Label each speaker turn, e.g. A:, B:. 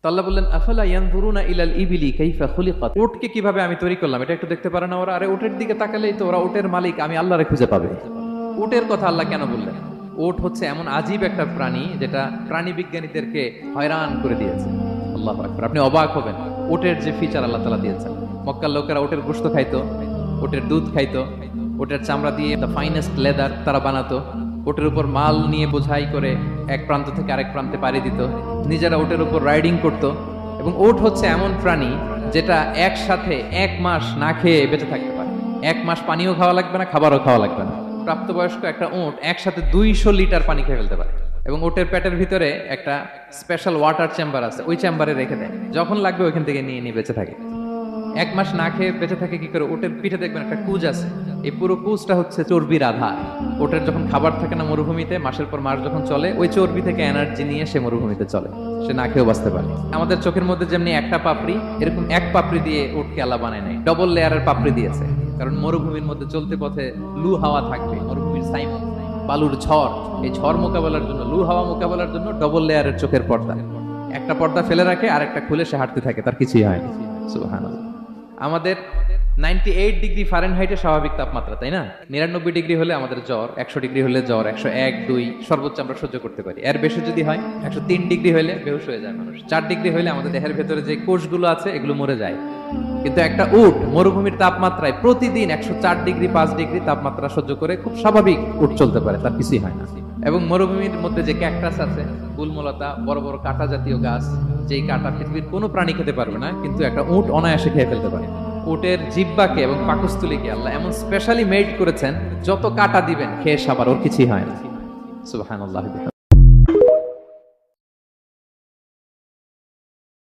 A: তো আল্লাহ বললেন আফালা ইয়ানজুরুনা ইলাল ইবিলি কাইফা খুলিকাত, উটকে কিভাবে আমি তৈরি করলাম এটা একটু দেখতে পারে না ওরা? আরে উটের দিকে তাকালেই তো ওরা উটের মালিক আমি আল্লাহরে খুঁজে পাবে। উটের কথা আল্লাহ কেন বললেন? উট হচ্ছে এমন আজীব একটা প্রাণী যেটা প্রাণী বিজ্ঞানীদেরকে হয়রান করে দিয়েছে। আল্লাহু আকবার, আপনি অবাক হবেন উটের যে ফিচার আল্লাহ তাআলা দিয়েছেন। মক্কার লোকেরা উটের গোশত খাইতো, উটের দুধ খাইতো, উটের চামড়া দিয়ে দ্য ফাইনেস্ট লেদার তারা বানাতো, উটের উপর মাল নিয়ে বোঝাই করে এক প্রান্ত থেকে আরেক প্রান্তে পাড়ি দিত, নিজেরা উটের উপর রাইডিং করত। এবং উট হচ্ছে এমন প্রাণী যেটা একসাথে 1 মাস না খেয়ে বেঁচে থাকতে পারে। 1 মাস পানিও খাওয়া লাগবে না, খাবারও খাওয়া লাগবে না। প্রাপ্তবয়স্ক একটা উট একসাথে 200 লিটার পানি খেয়ে ফেলতে পারে। এবং উটের পেটের ভিতরে একটা স্পেশাল ওয়াটার চেম্বার আছে, ওই চেম্বারে রেখে দেয়, যখন লাগবে ওইখান থেকে নিয়ে নিয়ে বেঁচে থাকে। 1 মাস না খেয়ে বেঁচে থাকে কি করে? উটের পিঠে দেখবেন একটা কুজ আছে, এই পুরো কুজটা হচ্ছে চর্বির আধার। উটের যখন খাবার থাকে না মরুভূমিতে, মাসের পর মাস যখন চলে, ওই চর্বি থেকে এনার্জি নিয়ে সে মরুভূমিতে চলে, সে না খেয়েও বাঁচতে পারে। আমাদের চোখের মধ্যে যেমনি একটা পাপড়ি, এরকম এক পাপড়ি দিয়ে উটকে আল্লাহ বানায় নাই, ডবল লেয়ারের পাপড়ি দিয়েছে। কারণ মরুভূমির মধ্যে চলতে পথে লু হাওয়া থাকবে, মরুভূমির সাইমন, বালুর ঝড়, এই ঝড় মোকাবেলার জন্য, লু হাওয়া মোকাবেলার জন্য ডবল লেয়ারের চোখের পর্দা। একটা পর্দা ফেলে রাখে আর একটা খুলে সে হাঁটতে থাকে, তার কিছুই হয় না। সুবহানাল্লাহ। আমাদের 98 ডিগ্রি ফারেনহাইটে স্বাভাবিক তাপমাত্রা, তাই না? 99 ডিগ্রি হলে আমাদের জ্বর, 100 ডিগ্রি হলে জ্বর, 101, 2 সর্বোচ্চ আমরা সহ্য করতে পারি। এর বেশি যদি হয় 103 ডিগ্রি হলে বেহুশ হয়ে যায় মানুষ। 4 ডিগ্রি হলে আমাদের দেহের ভেতরে যে কোষগুলো আছে এগুলো মরে যায়। কিন্তু একটা উট মরুভূমির তাপমাত্রায় প্রতিদিন 104 ডিগ্রি 5 ডিগ্রি তাপমাত্রা সহ্য করে খুব স্বাভাবিক উট চলতে পারে, তার কিছুই হয় না। এবং মরুভূমির মধ্যে যে ক্যাকটাস আছে, গুলমলতা, বড় বড় কাঁটা জাতীয় গাছ, যেই কাঁটা পৃথিবীর কোনো প্রাণী খেতে পারবে না, কিন্তু একটা উট অনায়াসে খেয়ে ফেলতে পারে। উটের জিহ্বাকে এবং পাকস্থলীকে আল্লাহ এমন স্পেশালি মেড করেছেন, যত কাঁটা দিবেন খেয়ে সাবার ওর কিছুই হয় না। সুবহানাল্লাহ।